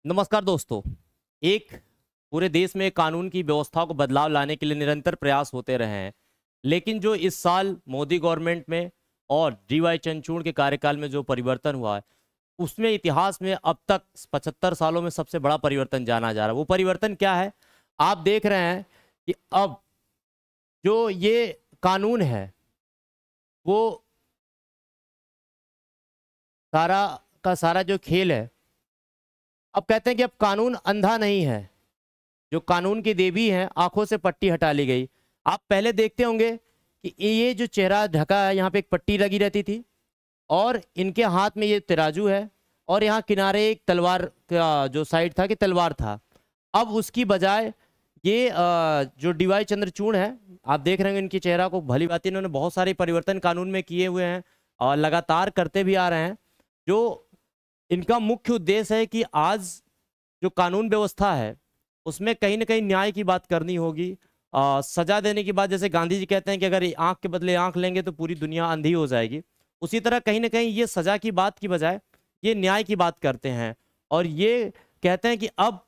नमस्कार दोस्तों। एक पूरे देश में कानून की व्यवस्था को बदलाव लाने के लिए निरंतर प्रयास होते रहे हैं, लेकिन जो इस साल मोदी गवर्नमेंट में और डीवाई चंद्रचूड़ के कार्यकाल में जो परिवर्तन हुआ है, उसमें इतिहास में अब तक 75 सालों में सबसे बड़ा परिवर्तन जाना जा रहा है। वो परिवर्तन क्या है? आप देख रहे हैं कि अब जो ये कानून है वो सारा का सारा जो खेल है, अब कहते हैं कि अब कानून अंधा नहीं है। जो कानून की देवी हैं, आंखों से पट्टी हटा ली गई। आप पहले देखते होंगे कि ये जो चेहरा ढका है, यहाँ पे एक पट्टी लगी रहती थी और इनके हाथ में ये तराजू है और यहाँ किनारे एक तलवार का जो साइड था कि तलवार था। अब उसकी बजाय ये जो डीवाई चंद्रचूड़ है, आप देख रहे हैं इनके चेहरा को भली भांति इन्होंने बहुत सारे परिवर्तन कानून में किए हुए हैं और लगातार करते भी आ रहे हैं। जो इनका मुख्य उद्देश्य है कि आज जो कानून व्यवस्था है उसमें कहीं ना कहीं न्याय की बात करनी होगी। सजा देने की बात, जैसे गांधी जी कहते हैं कि अगर आंख के बदले आंख लेंगे तो पूरी दुनिया अंधी हो जाएगी, उसी तरह कहीं ना कहीं ये सजा की बात की बजाय ये न्याय की बात करते हैं। और ये कहते हैं कि अब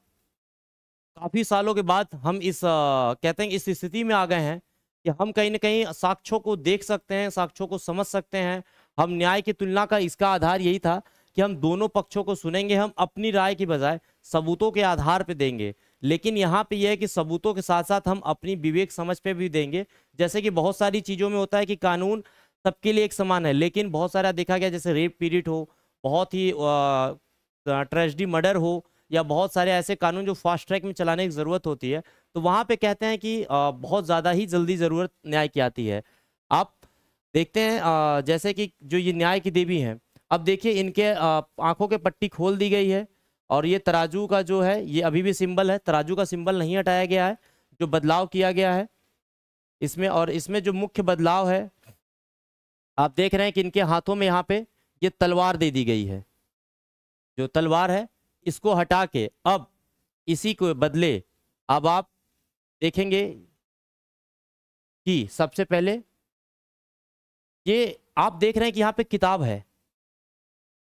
काफी सालों के बाद हम कहते हैं इस स्थिति में आ गए हैं कि हम कहीं ना कहीं साक्ष्यों को देख सकते हैं, साक्ष्यों को समझ सकते हैं। हम न्याय की तुलना का इसका आधार यही था कि हम दोनों पक्षों को सुनेंगे, हम अपनी राय की बजाय सबूतों के आधार पे देंगे। लेकिन यहाँ पे यह है कि सबूतों के साथ साथ हम अपनी विवेक समझ पे भी देंगे। जैसे कि बहुत सारी चीजों में होता है कि कानून सबके लिए एक समान है, लेकिन बहुत सारा देखा गया, जैसे रेप पीड़ित हो, बहुत ही ट्रेजेडी मर्डर हो, या बहुत सारे ऐसे कानून जो फास्ट ट्रैक में चलाने की जरूरत होती है, तो वहां पे कहते हैं कि बहुत ज्यादा ही जल्दी जरूरत न्याय की आती है। आप देखते हैं जैसे कि जो ये न्याय की देवी हैं, अब देखिए इनके आंखों के पट्टी खोल दी गई है और ये तराजू का जो है ये अभी भी सिंबल है, तराजू का सिंबल नहीं हटाया गया है। जो बदलाव किया गया है इसमें, और इसमें जो मुख्य बदलाव है, आप देख रहे हैं कि इनके हाथों में यहाँ पे ये तलवार दे दी गई है। जो तलवार है इसको हटा के अब इसी को बदले अब आप देखेंगे कि सबसे पहले ये आप देख रहे हैं कि यहाँ पे किताब है,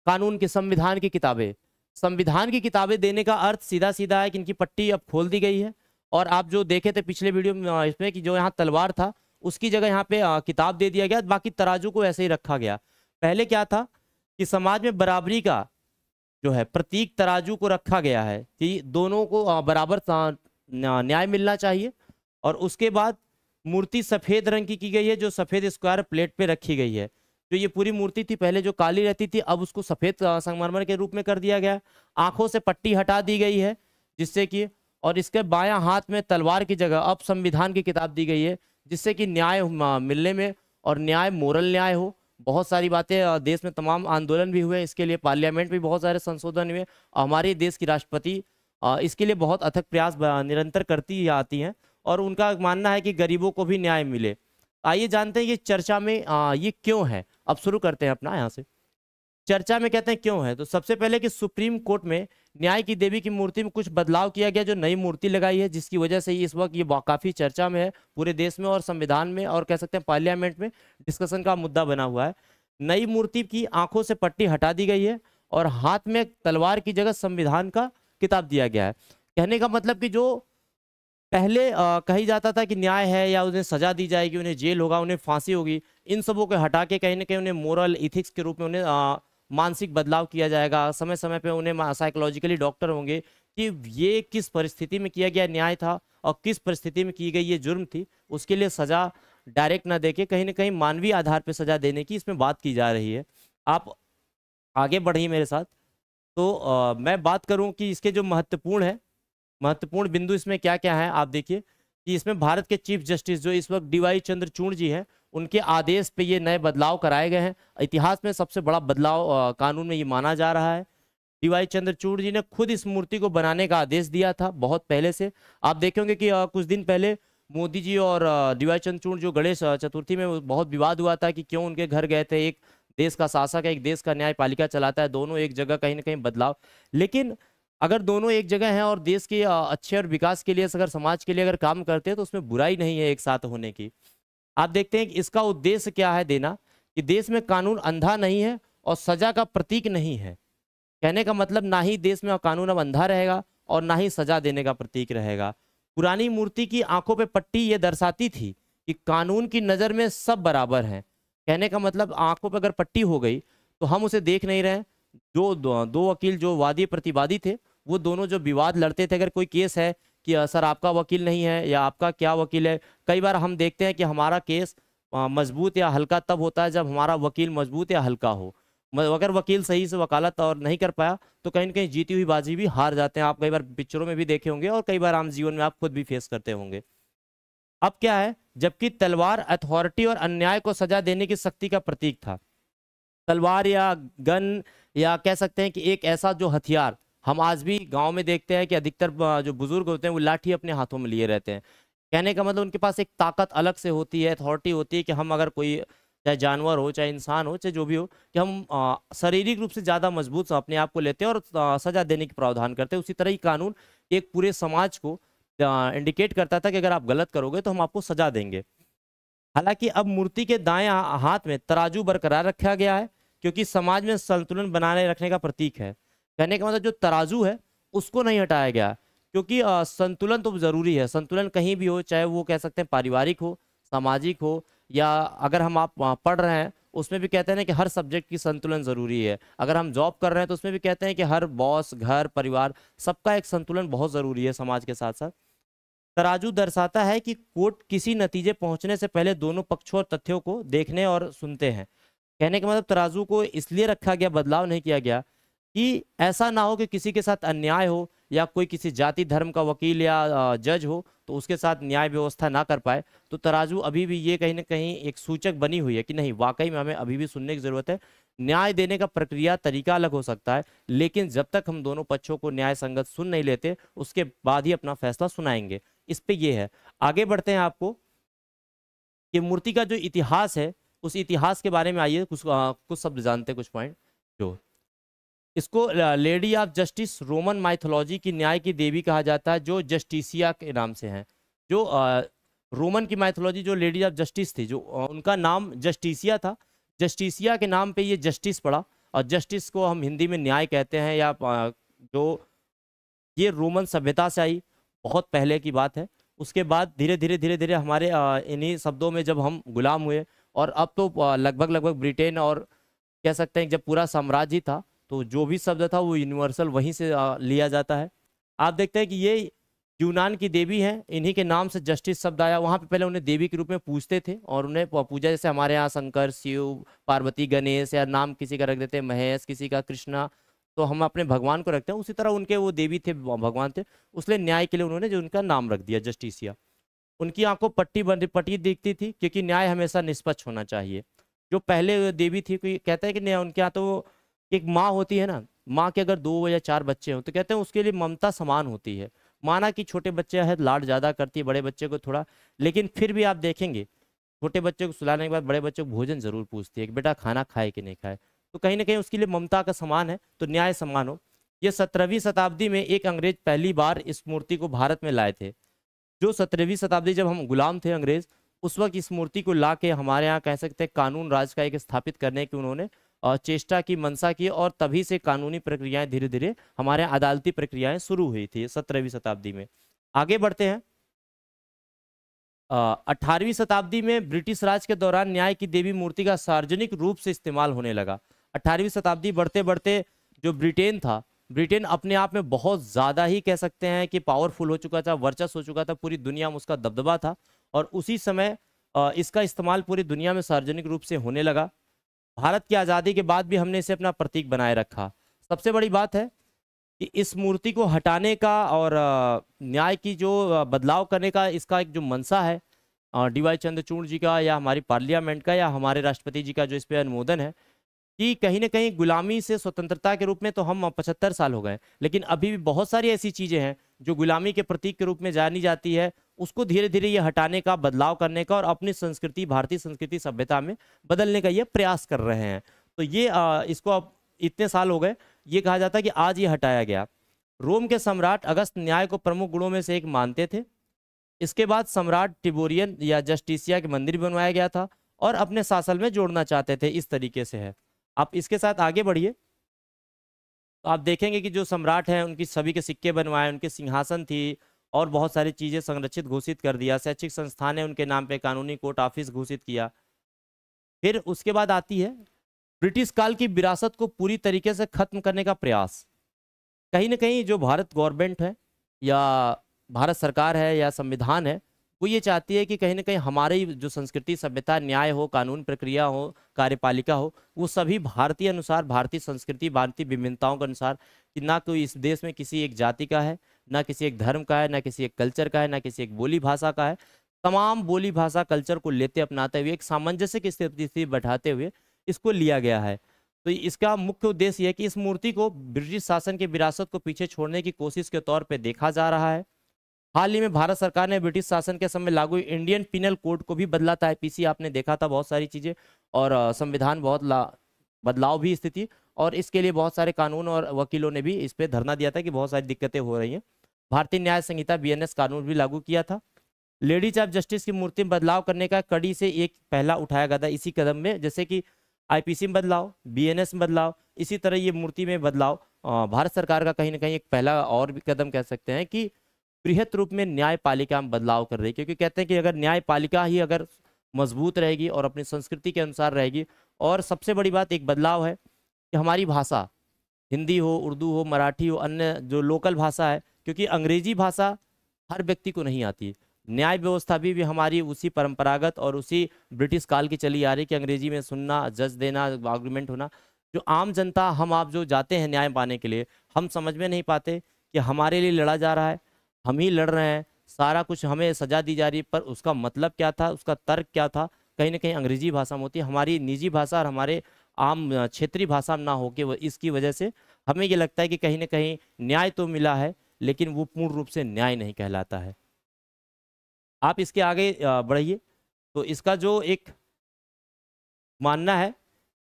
कानून के संविधान की किताबें। संविधान की किताबें देने का अर्थ सीधा सीधा है कि इनकी पट्टी अब खोल दी गई है। और आप जो देखे थे पिछले वीडियो में इसमें कि जो यहाँ तलवार था उसकी जगह यहाँ पे किताब दे दिया गया, बाकी तराजू को ऐसे ही रखा गया। पहले क्या था कि समाज में बराबरी का जो है प्रतीक तराजू को रखा गया है कि दोनों को बराबर न्याय मिलना चाहिए। और उसके बाद मूर्ति सफेद रंग की गई है, जो सफेद स्क्वायर प्लेट पे रखी गई है। जो ये पूरी मूर्ति थी पहले जो काली रहती थी, अब उसको सफेद संगमरमर के रूप में कर दिया गया है। आंखों से पट्टी हटा दी गई है जिससे कि, और इसके बायां हाथ में तलवार की जगह अब संविधान की किताब दी गई है, जिससे कि न्याय मिलने में और न्याय मोरल न्याय हो। बहुत सारी बातें देश में तमाम आंदोलन भी हुए, इसके लिए पार्लियामेंट में बहुत सारे संशोधन हुए। हमारे देश की राष्ट्रपति इसके लिए बहुत अथक प्रयास निरंतर करती ही आती हैं और उनका मानना है कि गरीबों को भी न्याय मिले। आइए जानते हैं ये चर्चा में ये क्यों है। अब शुरू करते हैं अपना यहाँ से चर्चा में, कहते हैं क्यों है। तो सबसे पहले कि सुप्रीम कोर्ट में न्याय की देवी की मूर्ति में कुछ बदलाव किया गया, जो नई मूर्ति लगाई है, जिसकी वजह से इस वक्त ये काफी चर्चा में है पूरे देश में और संविधान में, और कह सकते हैं पार्लियामेंट में डिस्कशन का मुद्दा बना हुआ है। नई मूर्ति की आंखों से पट्टी हटा दी गई है और हाथ में तलवार की जगह संविधान का किताब दिया गया है। कहने का मतलब कि जो पहले कही जाता था कि न्याय है या उन्हें सजा दी जाएगी, उन्हें जेल होगा, उन्हें फांसी होगी, इन सबों को हटा के कहीं ना कहीं उन्हें मोरल इथिक्स के रूप में उन्हें मानसिक बदलाव किया जाएगा। समय समय पे उन्हें साइकोलॉजिकली डॉक्टर होंगे कि ये किस परिस्थिति में किया गया न्याय था और किस परिस्थिति में की गई ये जुर्म थी, उसके लिए सजा डायरेक्ट ना देके कहीं ना कहीं मानवीय आधार पर सजा देने की इसमें बात की जा रही है। आप आगे बढ़िए मेरे साथ। तो मैं बात करूं कि इसके जो महत्वपूर्ण बिंदु इसमें क्या क्या है। आप देखिए कि इसमें भारत के चीफ जस्टिस जो इस वक्त डीवाई चंद्रचूड़ जी हैं, उनके आदेश पे ये नए बदलाव कराए गए हैं। इतिहास में सबसे बड़ा बदलाव कानून में ये माना जा रहा है। डीवाई चंद्रचूड़ जी ने खुद इस मूर्ति को बनाने का आदेश दिया था बहुत पहले से। आप देखेंगे कि कुछ दिन पहले मोदी जी और डीवाई चंद्रचूड़ जो गणेश चतुर्थी में बहुत विवाद हुआ था कि क्यों उनके घर गए थे। एक देश का शासक है, एक देश का न्यायपालिका चलाता है, दोनों एक जगह कहीं ना कहीं बदलाव। लेकिन अगर दोनों एक जगह हैं और देश के अच्छे और विकास के लिए, अगर समाज के लिए अगर काम करते हैं, तो उसमें बुराई नहीं है एक साथ होने की। आप देखते हैं कि इसका उद्देश्य क्या है देना, कि देश में कानून अंधा नहीं है और सजा का प्रतीक नहीं है। कहने का मतलब ना ही देश में कानून अब अंधा रहेगा और ना ही सजा देने का प्रतीक रहेगा। पुरानी मूर्ति की आंखों पे पट्टी ये दर्शाती थी कि कानून की नजर में सब बराबर हैं। कहने का मतलब आंखों पे अगर पट्टी हो गई तो हम उसे देख नहीं रहे हैं। जो दो वकील जो वादी प्रतिवादी थे, वो दोनों जो विवाद लड़ते थे, अगर कोई केस है कि सर आपका वकील नहीं है या आपका क्या वकील है, कई बार हम देखते हैं कि हमारा केस मजबूत या हल्का तब होता है जब हमारा वकील मजबूत या हल्का हो। अगर वकील सही से वकालत और नहीं कर पाया तो कहीं ना कहीं जीती हुई बाजी भी हार जाते हैं। आप कई बार पिक्चरों में भी देखे होंगे और कई बार आम जीवन में आप खुद भी फेस करते होंगे। अब क्या है, जबकि तलवार अथॉरिटी और अन्याय को सजा देने की शक्ति का प्रतीक था। तलवार या गन या कह सकते हैं कि एक ऐसा जो हथियार हम आज भी गांव में देखते हैं कि अधिकतर जो बुजुर्ग होते हैं वो लाठी अपने हाथों में लिए रहते हैं। कहने का मतलब उनके पास एक ताकत अलग से होती है, अथॉरिटी होती है कि हम अगर कोई चाहे जानवर हो चाहे इंसान हो चाहे जो भी हो, कि हम शारीरिक रूप से ज़्यादा मजबूत अपने आप को लेते हैं और सजा देने की प्रावधान करते हैं। उसी तरह ही कानून एक पूरे समाज को इंडिकेट करता था कि अगर आप गलत करोगे तो हम आपको सजा देंगे। हालांकि अब मूर्ति के दाएं हाथ में तराजू बरकरार रखा गया है क्योंकि समाज में संतुलन बनाए रखने का प्रतीक है। कहने का मतलब जो तराजू है उसको नहीं हटाया गया क्योंकि संतुलन तो जरूरी है। संतुलन कहीं भी हो, चाहे वो कह सकते हैं पारिवारिक हो, सामाजिक हो, या अगर हम आप पढ़ रहे हैं उसमें भी कहते हैं ना कि हर सब्जेक्ट की संतुलन जरूरी है। अगर हम जॉब कर रहे हैं तो उसमें भी कहते हैं कि हर बॉस, घर, परिवार, सबका एक संतुलन बहुत जरूरी है समाज के साथ साथ। तराजू दर्शाता है कि कोर्ट किसी नतीजे पहुंचने से पहले दोनों पक्षों और तथ्यों को देखने और सुनते हैं। कहने का मतलब तराजू को इसलिए रखा गया, बदलाव नहीं किया गया कि ऐसा ना हो कि किसी के साथ अन्याय हो या कोई किसी जाति धर्म का वकील या जज हो तो उसके साथ न्याय व्यवस्था ना कर पाए। तो तराजू अभी भी ये कहीं ना कहीं एक सूचक बनी हुई है कि नहीं, वाकई में हमें अभी भी सुनने की जरूरत है। न्याय देने का प्रक्रिया तरीका अलग हो सकता है, लेकिन जब तक हम दोनों पक्षों को न्याय संगत सुन नहीं लेते उसके बाद ही अपना फैसला सुनाएंगे। इस पे ये है। आगे बढ़ते हैं आपको कि मूर्ति का जो इतिहास है उस इतिहास के बारे में आइए कुछ शब्द जानते हैं, कुछ पॉइंट। जो इसको lady of justice Roman mythology की न्याय की देवी कहा जाता है, जो जस्टिसिया के नाम से है। जो रोमन की माइथोलॉजी जो लेडी ऑफ जस्टिस थी, जो उनका नाम जस्टिसिया था, जस्टिसिया के नाम पे ये जस्टिस पड़ा। और जस्टिस को हम हिंदी में न्याय कहते हैं। या जो ये रोमन सभ्यता से आई, बहुत पहले की बात है। उसके बाद धीरे धीरे हमारे इन्हीं शब्दों में जब हम गुलाम हुए, और अब तो लगभग लगभग ब्रिटेन और कह सकते हैं जब पूरा साम्राज्य ही था तो जो भी शब्द था वो यूनिवर्सल वहीं से लिया जाता है। आप देखते हैं कि ये यूनान की देवी हैं, इन्हीं के नाम से जस्टिस शब्द आया। वहां पे पहले उन्हें देवी के रूप में पूजते थे और उन्हें पूजा, जैसे हमारे यहाँ शंकर, शिव, पार्वती, गणेश, या नाम किसी का रख देते हैं महेश, किसी का कृष्णा, तो हम अपने भगवान को रखते हैं उसी तरह उनके वो देवी थे, भगवान थे, उसलिए न्याय के लिए उन्होंने जो उनका नाम रख दिया जस्टिसिया। उनकी आंखों पट्टी दिखती थी क्योंकि न्याय हमेशा निष्पक्ष होना चाहिए। जो पहले देवी थी, कोई कहता है कि न्याय उनके यहाँ तो एक माँ होती है ना, माँ के अगर 2 या 4 बच्चे हो तो कहते हैं उसके लिए ममता समान होती है। माना कि छोटे बच्चे है लाड ज्यादा करती है बड़े बच्चे को थोड़ा, लेकिन फिर भी आप देखेंगे छोटे बच्चे को सुलाने के बाद बड़े बच्चे को भोजन जरूर पूछती है कि बेटा खाना खाए कि नहीं खाए। तो कहीं ना कहीं उसके लिए ममता का समान है, तो न्याय समान हो। ये 17वीं शताब्दी में एक अंग्रेज पहली बार इस मूर्ति को भारत में लाए थे। जो 17वीं शताब्दी जब हम गुलाम थे अंग्रेज, उस वक्त इस मूर्ति को ला के हमारे यहाँ कह सकते हैं कानून राज का एक स्थापित करने की उन्होंने चेष्टा की, मंशा की, और तभी से कानूनी प्रक्रियाएं धीरे धीरे हमारे यहाँ अदालती प्रक्रियाएं शुरू हुई थी 17वीं शताब्दी में। आगे बढ़ते हैं। 18वीं शताब्दी में ब्रिटिश राज के दौरान न्याय की देवी मूर्ति का सार्वजनिक रूप से इस्तेमाल होने लगा। 18वीं शताब्दी बढ़ते बढ़ते जो ब्रिटेन था, ब्रिटेन अपने आप में बहुत ज्यादा ही कह सकते हैं कि पावरफुल हो चुका था, वर्चस्व हो चुका था, पूरी दुनिया में उसका दबदबा था, और उसी समय इसका इस्तेमाल पूरी दुनिया में सार्वजनिक रूप से होने लगा। भारत की आज़ादी के बाद भी हमने इसे अपना प्रतीक बनाए रखा। सबसे बड़ी बात है कि इस मूर्ति को हटाने का और न्याय की जो बदलाव करने का इसका एक जो मंशा है डी.वाई. चंद्रचूड़ जी का, या हमारी पार्लियामेंट का, या हमारे राष्ट्रपति जी का जो इस पे अनुमोदन है कि कहीं ना कहीं गुलामी से स्वतंत्रता के रूप में तो हम 75 साल हो गए, लेकिन अभी भी बहुत सारी ऐसी चीजें हैं जो गुलामी के प्रतीक के रूप में जानी जाती है। उसको धीरे धीरे ये हटाने का, बदलाव करने का और अपनी संस्कृति, भारतीय संस्कृति सभ्यता में बदलने का ये प्रयास कर रहे हैं। तो ये इसको अब इतने साल हो गए, ये कहा जाता है कि आज ये हटाया गया। रोम के सम्राट अगस्त न्याय को प्रमुख गुणों में से एक मानते थे। इसके बाद सम्राट टिबोरियन या जस्टिसिया के मंदिर बनवाया गया था और अपने शासन में जोड़ना चाहते थे। इस तरीके से है। आप इसके साथ आगे बढ़िए। तो आप देखेंगे कि जो सम्राट हैं उनकी सभी के सिक्के बनवाए, उनके सिंहासन थी और बहुत सारी चीजें संरक्षित घोषित कर दिया, शैक्षिक संस्थान है उनके नाम पे, कानूनी कोर्ट ऑफिस घोषित किया। फिर उसके बाद आती है ब्रिटिश काल की विरासत को पूरी तरीके से खत्म करने का प्रयास। कहीं ना कहीं जो भारत गवर्नमेंट है या भारत सरकार है या संविधान है, वो ये चाहती है कि कहीं ना कहीं हमारी जो संस्कृति सभ्यता, न्याय हो, कानून प्रक्रिया हो, कार्यपालिका हो, वो सभी भारतीय अनुसार, भारतीय संस्कृति, भारतीय विभिन्नताओं के अनुसार, कि ना कोई इस देश में किसी एक जाति का है, ना किसी एक धर्म का है, ना किसी एक कल्चर का है, ना किसी एक बोली भाषा का है। तमाम बोली भाषा कल्चर को लेते अपनाते हुए एक सामंजस्य की स्थिति बैठाते हुए इसको लिया गया है। तो इसका मुख्य उद्देश्य है कि इस मूर्ति को ब्रिटिश शासन की विरासत को पीछे छोड़ने की कोशिश के तौर पे देखा जा रहा है। हाल ही में भारत सरकार ने ब्रिटिश शासन के समय लागू इंडियन पिनल कोड को भी बदला था। आईपीसी आपने देखा था, बहुत सारी चीजें, और संविधान बहुत बदलाव भी स्थिति, और इसके लिए बहुत सारे कानून और वकीलों ने भी इस पे धरना दिया था कि बहुत सारी दिक्कतें हो रही हैं। भारतीय न्याय संहिता बीएनएस कानून भी लागू किया था। लेडीज ऑफ जस्टिस की मूर्ति में बदलाव करने का कड़ी से एक पहला उठाया गया था इसी कदम में, जैसे कि आईपीसी में बदलाव, बीएनएस में बदलाव, इसी तरह ये मूर्ति में बदलाव भारत सरकार का कहीं ना कहीं एक पहला और भी कदम कह सकते हैं कि बृहत रूप में न्यायपालिका में बदलाव कर रही है। क्योंकि कहते हैं कि अगर न्यायपालिका ही अगर मजबूत रहेगी और अपनी संस्कृति के अनुसार रहेगी, और सबसे बड़ी बात एक बदलाव है कि हमारी भाषा, हिंदी हो, उर्दू हो, मराठी हो, अन्य जो लोकल भाषा है, क्योंकि अंग्रेजी भाषा हर व्यक्ति को नहीं आती। न्याय व्यवस्था भी हमारी उसी परंपरागत और उसी ब्रिटिश काल की चली आ रही कि अंग्रेजी में सुनना, जज देना, आर्गुमेंट होना। जो आम जनता, हम आप जो जाते हैं न्याय पाने के लिए, हम समझ में नहीं पाते कि हमारे लिए लड़ा जा रहा है, हम ही लड़ रहे हैं, सारा कुछ हमें सजा दी जा रही है, पर उसका मतलब क्या था, उसका तर्क क्या था, कहीं ना कहीं अंग्रेजी भाषा में होती है। हमारी निजी भाषा और हमारे आम क्षेत्रीय भाषा में ना हो के इसकी वजह से हमें ये लगता है कि कहीं ना कहीं न्याय तो मिला है, लेकिन वो पूर्ण रूप से न्याय नहीं कहलाता है। आप इसके आगे बढ़िए। तो इसका जो एक मानना है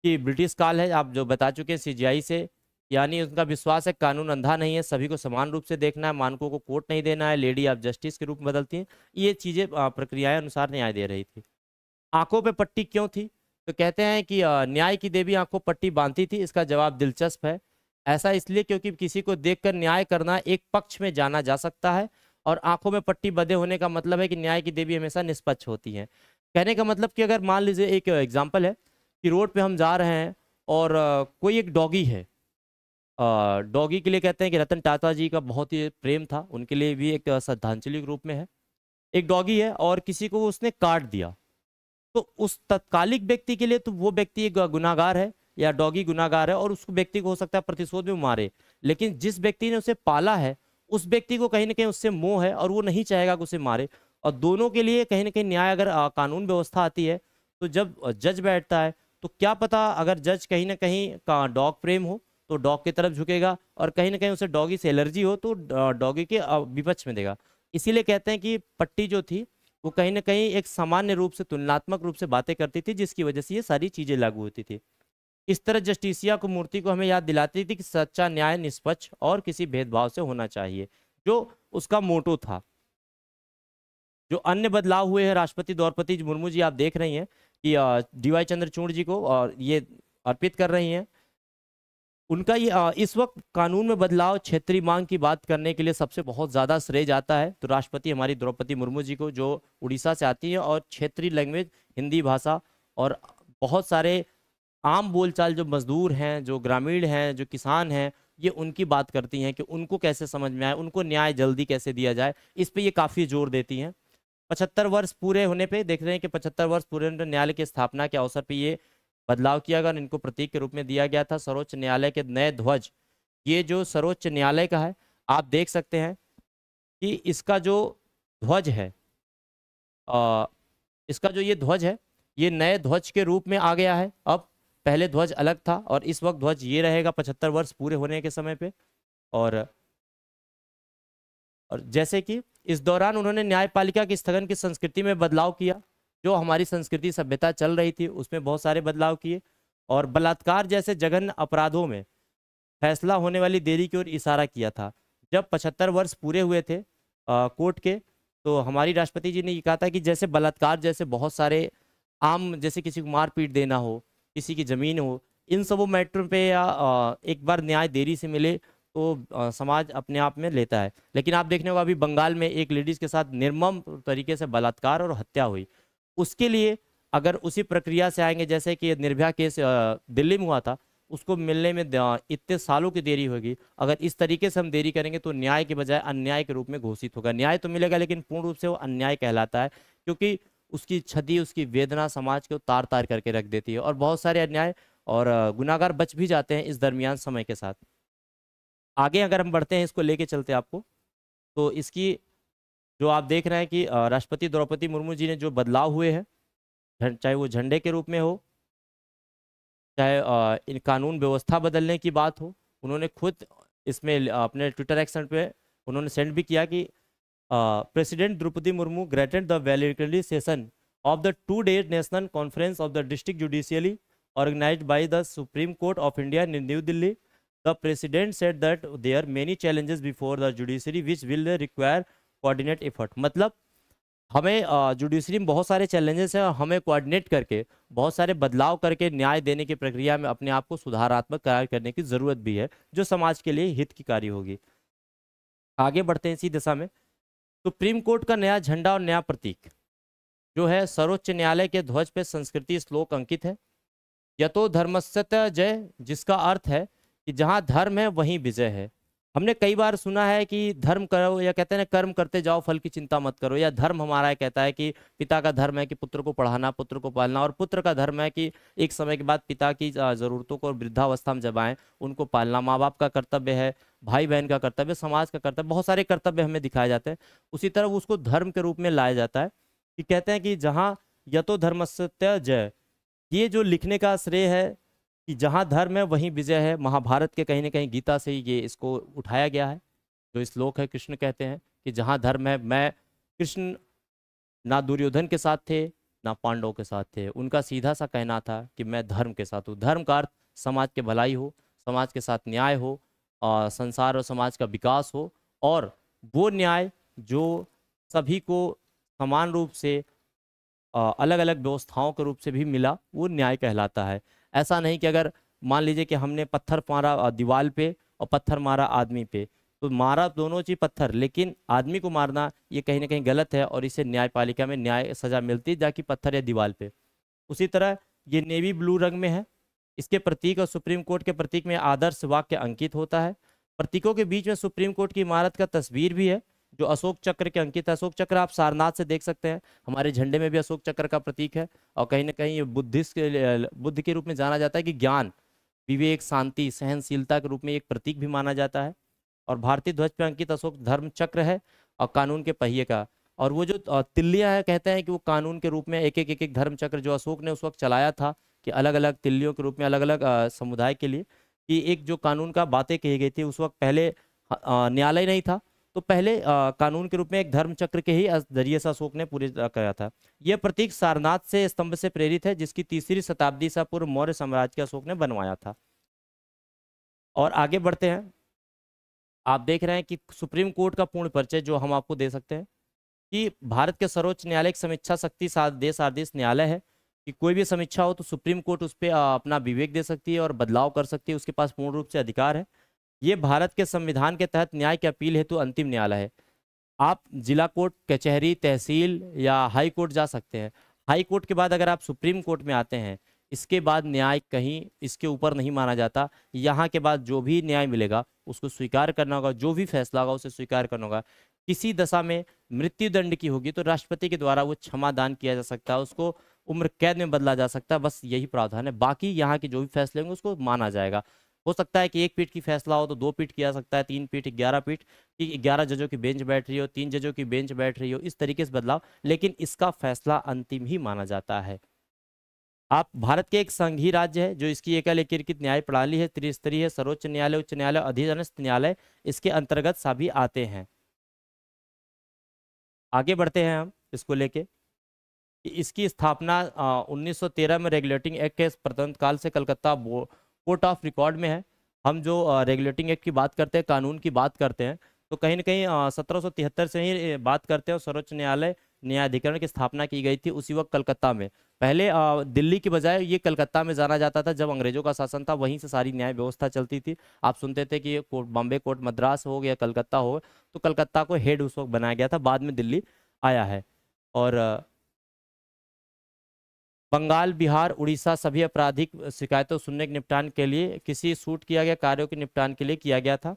कि ब्रिटिश काल है, आप जो बता चुके हैं सीजीआई से, यानी उनका विश्वास है कानून अंधा नहीं है, सभी को समान रूप से देखना है, मानकों को कोर्ट नहीं देना है, लेडी ऑफ जस्टिस के रूप में बदलती हैं। ये चीजें प्रक्रियाएं अनुसार न्याय दे रही थी। आंखों पे पट्टी क्यों थी? तो कहते हैं कि न्याय की देवी आंखों पट्टी बांधती थी। इसका जवाब दिलचस्प है। ऐसा इसलिए क्योंकि किसी को देखकर न्याय करना एक पक्ष में जाना जा सकता है, और आंखों में पट्टी बंधे होने का मतलब है कि न्याय की देवी हमेशा निष्पक्ष होती है। कहने का मतलब कि अगर मान लीजिए एक एग्जाम्पल है कि रोड पे हम जा रहे हैं और कोई एक डॉगी है, डॉगी के लिए कहते हैं कि रतन टाटा जी का बहुत ही प्रेम था, उनके लिए भी एक श्रद्धांजलि के रूप में है। एक डॉगी है और किसी को उसने काट दिया, तो उस तत्कालिक व्यक्ति के लिए तो वो व्यक्ति एक गुनाहगार है या डॉगी गुनाहगार है, और उस व्यक्ति को हो सकता है प्रतिशोध में मारे। लेकिन जिस व्यक्ति ने उसे पाला है, उस व्यक्ति को कहीं ना कहीं उससे मोह है और वो नहीं चाहेगा कि उसे मारे। और दोनों के लिए कहीं ना कहीं न्याय, अगर कानून व्यवस्था आती है, तो जब जज बैठता है, तो क्या पता अगर जज कहीं ना कहीं का डॉग प्रेम हो तो डॉग की तरफ झुकेगा, और कहीं ना कहीं उसे डॉगी से एलर्जी हो तो डॉगी के विपक्ष में देगा। इसीलिए कहते हैं कि पट्टी जो थी वो कहीं ना कहीं एक सामान्य रूप से, तुलनात्मक रूप से बातें करती थी, जिसकी वजह से ये सारी चीजें लागू होती थी। इस तरह जस्टिसिया को, मूर्ति को हमें याद दिलाती थी कि सच्चा न्याय निष्पक्ष और किसी भेदभाव से होना चाहिए, जो उसका मोटो था। जो अन्य बदलाव हुए हैं, राष्ट्रपति द्रौपदी मुर्मू जी आप देख रही हैं कि डीवाई चंद्रचूड़ जी को और ये अर्पित कर रही हैं। उनका ये इस वक्त कानून में बदलाव, क्षेत्रीय मांग की बात करने के लिए सबसे बहुत ज़्यादा श्रेय जाता है तो राष्ट्रपति हमारी द्रौपदी मुर्मू जी को, जो उड़ीसा से आती हैं और क्षेत्रीय लैंग्वेज हिंदी भाषा, और बहुत सारे आम बोलचाल जो मजदूर हैं, जो ग्रामीण हैं, जो किसान हैं, ये उनकी बात करती हैं कि उनको कैसे समझ में आए, उनको न्याय जल्दी कैसे दिया जाए, इस पे ये काफ़ी जोर देती हैं। 75 वर्ष पूरे होने पे देख रहे हैं कि 75 वर्ष पूरे होने पर न्यायालय की स्थापना के अवसर पे ये बदलाव किया गया, इनको प्रतीक के रूप में दिया गया था। सर्वोच्च न्यायालय के नए ध्वज, ये जो सर्वोच्च न्यायालय का है, आप देख सकते हैं कि इसका जो ध्वज है, इसका जो ये ध्वज है, ये नए ध्वज के रूप में आ गया है। अब पहले ध्वज अलग था और इस वक्त ध्वज ये रहेगा 75 वर्ष पूरे होने के समय पे। और जैसे कि इस दौरान उन्होंने न्यायपालिका की स्थगन की संस्कृति में बदलाव किया, जो हमारी संस्कृति सभ्यता चल रही थी उसमें बहुत सारे बदलाव किए, और बलात्कार जैसे जघन्य अपराधों में फैसला होने वाली देरी की ओर इशारा किया था। जब 75 वर्ष पूरे हुए थे कोर्ट के, तो हमारी राष्ट्रपति जी ने ये कहा था कि जैसे बलात्कार जैसे बहुत सारे आम, जैसे किसी को मार पीट देना हो, किसी की जमीन हो, इन सबों मैटरों पे या एक बार न्याय देरी से मिले तो समाज अपने आप में लेता है। लेकिन आप देखने को अभी बंगाल में एक लेडीज के साथ निर्मम तरीके से बलात्कार और हत्या हुई, उसके लिए अगर उसी प्रक्रिया से आएंगे जैसे कि निर्भया केस दिल्ली में हुआ था, उसको मिलने में इतने सालों की देरी होगी। अगर इस तरीके से हम देरी करेंगे तो न्याय के बजाय अन्याय के रूप में घोषित होगा। न्याय तो मिलेगा लेकिन पूर्ण रूप से वो अन्याय कहलाता है, क्योंकि उसकी क्षति, उसकी वेदना समाज को तार तार करके रख देती है और बहुत सारे अन्याय और गुनाहगार बच भी जाते हैं इस दरमियान समय के साथ। आगे अगर हम बढ़ते हैं, इसको लेके चलते हैं आपको, तो इसकी जो आप देख रहे हैं कि राष्ट्रपति द्रौपदी मुर्मू जी ने जो बदलाव हुए हैं, चाहे वो झंडे के रूप में हो, चाहे इन कानून व्यवस्था बदलने की बात हो, उन्होंने खुद इसमें अपने ट्विटर एक्सेंट पे उन्होंने सेंड भी किया कि president Droupadi Murmu greeted the valedictory session of the 2-day national conference of the district judiciary organized by the Supreme Court of India in New Delhi. The president said that there are many challenges before the judiciary which will require coordinate effort. मतलब हमें judiciary में बहुत सारे challenges हैं और हमें coordinate करके बहुत सारे बदलाव करके न्याय देने की प्रक्रिया में अपने आप को सुधारात्मक कार्य करने की जरूरत भी है, जो समाज के लिए हित की कार्य होगी। आगे बढ़ते हैं इसी दिशा में। सुप्रीम कोर्ट का नया झंडा और नया प्रतीक जो है, सर्वोच्च न्यायालय के ध्वज पे संस्कृति श्लोक अंकित है, यतो धर्मस्य जय, जिसका अर्थ है कि जहां धर्म है वहीं विजय है। हमने कई बार सुना है कि धर्म करो, या कहते हैं ना कर्म करते जाओ फल की चिंता मत करो, या धर्म हमारा कहता है कि पिता का धर्म है कि पुत्र को पढ़ाना, पुत्र को पालना, और पुत्र का धर्म है कि एक समय के बाद पिता की जरूरतों को वृद्धावस्था में जब आए उनको पालना। माँ बाप का कर्तव्य है, भाई बहन का कर्तव्य, समाज का कर्तव्य, बहुत सारे कर्तव्य हमें दिखाए जाते हैं। उसी तरह उसको धर्म के रूप में लाया जाता है कि कहते हैं कि जहाँ यतो धर्मस्य जय, ये जो लिखने का श्रेय है कि जहाँ धर्म है वहीं विजय है, महाभारत के कहीं ना कहीं गीता से ही ये इसको उठाया गया है। जो श्लोक है, कृष्ण कहते हैं कि जहाँ धर्म है, मैं कृष्ण ना दुर्योधन के साथ थे ना पांडवों के साथ थे, उनका सीधा सा कहना था कि मैं धर्म के साथ हूँ। धर्म का अर्थ समाज के भलाई हो, समाज के साथ न्याय हो, और संसार और समाज का विकास हो, और वो न्याय जो सभी को समान रूप से अलग अलग व्यवस्थाओं के रूप से भी मिला, वो न्याय कहलाता है। ऐसा नहीं कि अगर मान लीजिए कि हमने पत्थर मारा दीवार पे और पत्थर मारा आदमी पे, तो मारा दोनों चीज पत्थर, लेकिन आदमी को मारना ये कहीं ना कहीं गलत है और इसे न्यायपालिका में न्याय सजा मिलती है, जाकि पत्थर या दीवार पे। उसी तरह ये नेवी ब्लू रंग में है, इसके प्रतीक और सुप्रीम कोर्ट के प्रतीक में आदर्श वाक्य अंकित होता है। प्रतीकों के बीच में सुप्रीम कोर्ट की इमारत का तस्वीर भी है जो अशोक चक्र के अंकित है। अशोक चक्र आप सारनाथ से देख सकते हैं, हमारे झंडे में भी अशोक चक्र का प्रतीक है, और कहीं ना कहीं ये बुद्ध के रूप में जाना जाता है कि ज्ञान, विवेक, शांति, सहनशीलता के रूप में एक प्रतीक भी माना जाता है। और भारतीय ध्वज पे अंकित अशोक धर्म चक्र है और कानून के पहिए का, और वो जो तिल्लियां है, कहते हैं कि वो कानून के रूप में एक एक धर्म चक्र जो अशोक ने उस वक्त चलाया था कि अलग अलग तिल्लियों के रूप में अलग अलग समुदाय के लिए, कि एक जो कानून का बातें कही गई थी उस वक्त, पहले न्यायालय नहीं था तो पहले कानून के रूप में एक धर्म चक्र के ही जरिए से अशोक ने पूरे कराया था। यह प्रतीक सारनाथ से स्तंभ से प्रेरित है, जिसकी 3री शताब्दी से पूर्व मौर्य साम्राज्य के अशोक ने बनवाया था। और आगे बढ़ते हैं, आप देख रहे हैं कि सुप्रीम कोर्ट का पूर्ण परिचय जो हम आपको दे सकते हैं कि भारत के सर्वोच्च न्यायालय की समीक्षा शक्ति आदेश न्यायालय है, कि कोई भी समीक्षा हो तो सुप्रीम कोर्ट उस पर अपना विवेक दे सकती है और बदलाव कर सकती है, उसके पास पूर्ण रूप से अधिकार है। ये भारत के संविधान के तहत न्याय की अपील हेतु अंतिम न्यायालय है। आप जिला कोर्ट, कचहरी, तहसील या हाई कोर्ट जा सकते हैं। हाई कोर्ट के बाद अगर आप सुप्रीम कोर्ट में आते हैं, इसके बाद न्याय कहीं इसके ऊपर नहीं माना जाता। यहाँ के बाद जो भी न्याय मिलेगा उसको स्वीकार करना होगा, जो भी फैसला होगा उसे स्वीकार करना होगा। किसी दशा में मृत्यु दंड की होगी तो राष्ट्रपति के द्वारा वो क्षमा दान किया जा सकता है, उसको उम्र कैद में बदला जा सकता है, बस यही प्रावधान है। बाकी यहाँ के जो भी फैसले होंगे उसको माना जाएगा। हो सकता है कि 1 पीठ की फैसला हो तो 2 पीठ किया जा सकता है, 3 पीठ, 11 पीठ, कि 11 जजों की बेंच बैठ रही हो, 3 जजों की बेंच बैठ रही हो, इस तरीके से बदलाव, लेकिन इसका फैसला अंतिम ही माना जाता है। आप भारत के एक संघीय राज्य है जो इसकी एकल एकीकृत न्याय प्रणाली है, त्रिस्तरीय है, सर्वोच्च न्यायालय, उच्च न्यायालय, अधीनस्थ न्यायालय इसके अंतर्गत सभी आते हैं। आगे बढ़ते हैं हम इसको लेके। इसकी स्थापना 1913 में रेगुलेटिंग एक्ट के प्रतंत्र काल से कलकत्ता कोर्ट ऑफ रिकॉर्ड में है। हम जो रेगुलेटिंग एक्ट की बात करते हैं, कानून की बात करते हैं, तो कहीं ना कहीं 1773 से ही बात करते हैं, और सर्वोच्च न्यायालय न्यायाधिकरण की स्थापना की गई थी उसी वक्त कलकत्ता में। पहले दिल्ली की बजाय ये कलकत्ता में जाना जाता था। जब अंग्रेजों का शासन था वहीं से सारी न्याय व्यवस्था चलती थी। आप सुनते थे कि ये कोर्ट, बॉम्बे कोर्ट मद्रास हो गया, कलकत्ता हो, तो कलकत्ता को हेड उस वक्त बनाया गया था, बाद में दिल्ली आया है। और बंगाल, बिहार, उड़ीसा सभी आपराधिक शिकायतों सुनने के निपटान के लिए किसी सूट किया गया कार्यों के निपटान के लिए किया गया था।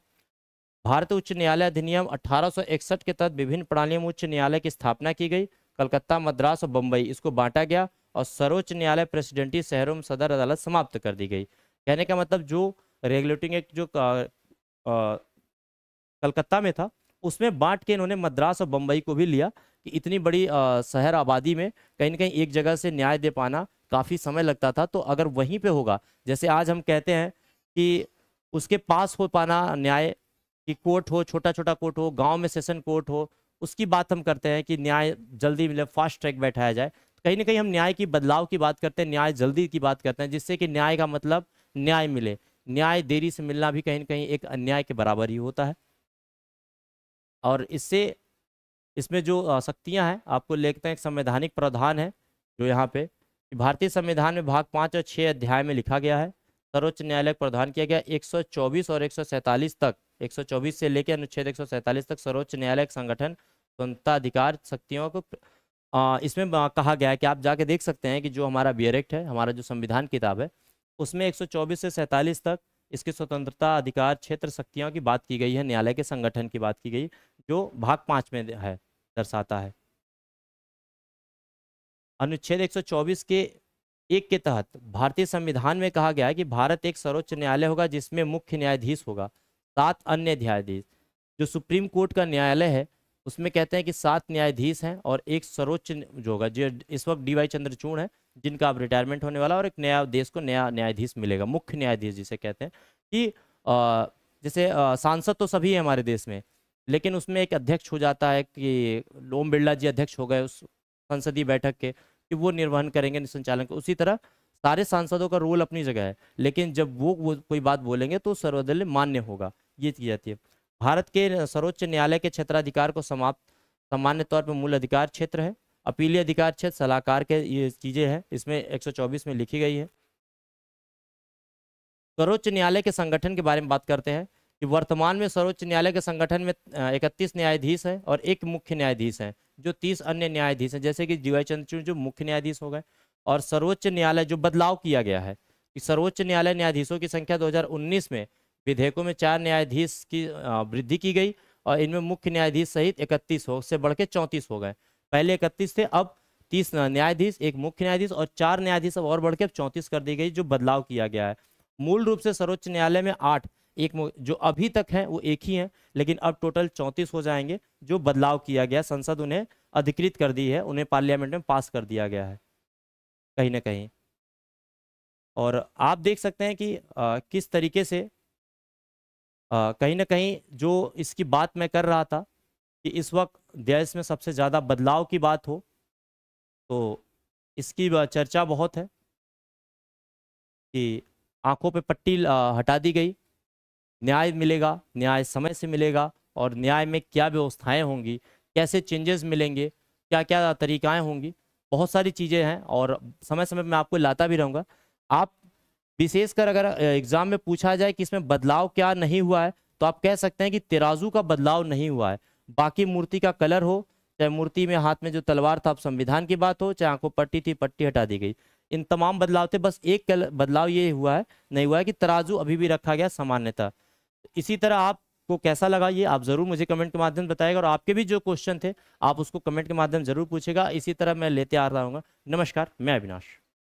भारतीय उच्च न्यायालय अधिनियम 1861 के तहत विभिन्न प्रणालियों में उच्च न्यायालय की स्थापना की गई। कलकत्ता, मद्रास और बम्बई इसको बांटा गया और सर्वोच्च न्यायालय प्रेसिडेंटी शहरों में सदर अदालत समाप्त कर दी गई। कहने का मतलब जो रेगुलेटिंग एक्ट जो कलकत्ता में था उसमें बांट के इन्होंने मद्रास और बम्बई को भी लिया कि इतनी बड़ी शहर आबादी में कहीं ना कहीं एक जगह से न्याय दे पाना काफ़ी समय लगता था। तो अगर वहीं पे होगा, जैसे आज हम कहते हैं कि उसके पास हो पाना न्याय, कि कोर्ट हो, छोटा छोटा कोर्ट हो, गांव में सेशन कोर्ट हो, उसकी बात हम करते हैं कि न्याय जल्दी मिले, फास्ट ट्रैक बैठाया जाए। तो कहीं ना कहीं हम न्याय की बदलाव की बात करते हैं, न्याय जल्दी की बात करते हैं, जिससे कि न्याय का मतलब न्याय मिले। न्याय देरी से मिलना भी कहीं ना कहीं एक अन्याय के बराबर ही होता है। और इसमें जो शक्तियां हैं आपको लिखते हैं, एक संवैधानिक प्रावधान है जो यहाँ पे भारतीय संविधान में भाग 5 और 6 अध्याय में लिखा गया है। सर्वोच्च न्यायालय का प्रावधान किया गया 124 और 147 तक, 124 से लेकर अनुच्छेद 147 तक सर्वोच्च न्यायालय के संगठन स्वतंत्रता अधिकार शक्तियों को इसमें कहा गया है कि आप जाके देख सकते हैं कि जो हमारा बियर एक्ट है, हमारा जो संविधान किताब है, उसमें 124 से 47 तक इसकी स्वतंत्रता अधिकार क्षेत्र शक्तियों की बात की गई है, न्यायालय के संगठन की बात की गई, जो भाग 5 में है, दर्शाता है। अनुच्छेद 124 के 1 के तहत भारतीय संविधान में कहा गया है कि भारत एक सर्वोच्च न्यायालय होगा जिसमें मुख्य न्यायाधीश होगा, 7 अन्य न्यायाधीश। जो सुप्रीम कोर्ट का न्यायालय है उसमें कहते हैं कि 7 न्यायाधीश हैं और एक सर्वोच्च जो होगा, जो इस वक्त DY चंद्रचूड़ है, जिनका अब रिटायरमेंट होने वाला, और एक नया देश को नया न्यायाधीश मिलेगा, मुख्य न्यायाधीश जिसे कहते हैं। कि जैसे सांसद तो सभी है हमारे देश में, लेकिन उसमें एक अध्यक्ष हो जाता है कि ओम बिरला जी अध्यक्ष हो गए उस संसदीय बैठक के, कि वो निर्वहन करेंगे संचालन को। उसी तरह सारे सांसदों का रोल अपनी जगह है, लेकिन जब वो कोई बात बोलेंगे तो सर्वदलीय मान्य होगा, ये की जाती है। भारत के सर्वोच्च न्यायालय के क्षेत्राधिकार को सामान्य तौर पर मूल अधिकार क्षेत्र है, अपीलीय अधिकार क्षेत्र, सलाहकार के ये चीजें हैं, इसमें 124 में लिखी गई है। सर्वोच्च न्यायालय के संगठन के बारे में बात करते हैं कि वर्तमान में सर्वोच्च न्यायालय के संगठन में 31 न्यायाधीश हैं और एक मुख्य न्यायाधीश हैं, जो 30 अन्य न्यायाधीश हैं, जैसे कि DY चंद्रचूड़ जो मुख्य न्यायाधीश हो गए। और सर्वोच्च न्यायालय जो बदलाव किया गया है कि सर्वोच्च न्यायालय न्यायाधीशों की संख्या 2019 में विधेयकों में 4 न्यायाधीश की वृद्धि की गई और इनमें मुख्य न्यायाधीश सहित 31 हो, उससे बढ़ के 34 हो गए। पहले 31 थे, अब 30 न्यायाधीश, एक मुख्य न्यायाधीश और 4 न्यायाधीश अब और बढ़ के अब 34 कर दी गई, जो बदलाव किया गया है। मूल रूप से सर्वोच्च न्यायालय में 8, एक जो अभी तक हैं वो एक ही हैं, लेकिन अब टोटल 34 हो जाएंगे, जो बदलाव किया गया, संसद उन्हें अधिकृत कर दी है, उन्हें पार्लियामेंट में पास कर दिया गया है कहीं ना कहीं। और आप देख सकते हैं कि किस तरीके से कहीं ना कहीं जो इसकी बात मैं कर रहा था कि इस वक्त देश में सबसे ज़्यादा बदलाव की बात हो तो इसकी चर्चा बहुत है कि आंखों पे पट्टी हटा दी गई, न्याय मिलेगा, न्याय समय से मिलेगा, और न्याय में क्या व्यवस्थाएं होंगी, कैसे चेंजेस मिलेंगे, क्या क्या तरीकाएं होंगी, बहुत सारी चीज़ें हैं और समय समय में आपको लाता भी रहूँगा। आप विशेषकर अगर एग्जाम में पूछा जाए कि इसमें बदलाव क्या नहीं हुआ है, तो आप कह सकते हैं कि तराजू का बदलाव नहीं हुआ है। बाकी मूर्ति का कलर हो, चाहे मूर्ति में हाथ में जो तलवार था, अब संविधान की बात हो, चाहे आंखों पट्टी थी, पट्टी हटा दी गई, इन तमाम बदलाव थे। बस एक बदलाव ये हुआ है, नहीं हुआ है कि तराजू अभी भी रखा गया सामान्यतः। इसी तरह आपको कैसा लगा ये आप जरूर मुझे कमेंट के माध्यम से बताएगा, और आपके भी जो क्वेश्चन थे आप उसको कमेंट के माध्यम जरूर पूछेगा। इसी तरह मैं लेते आ रहा हूँ। नमस्कार, मैं अविनाश।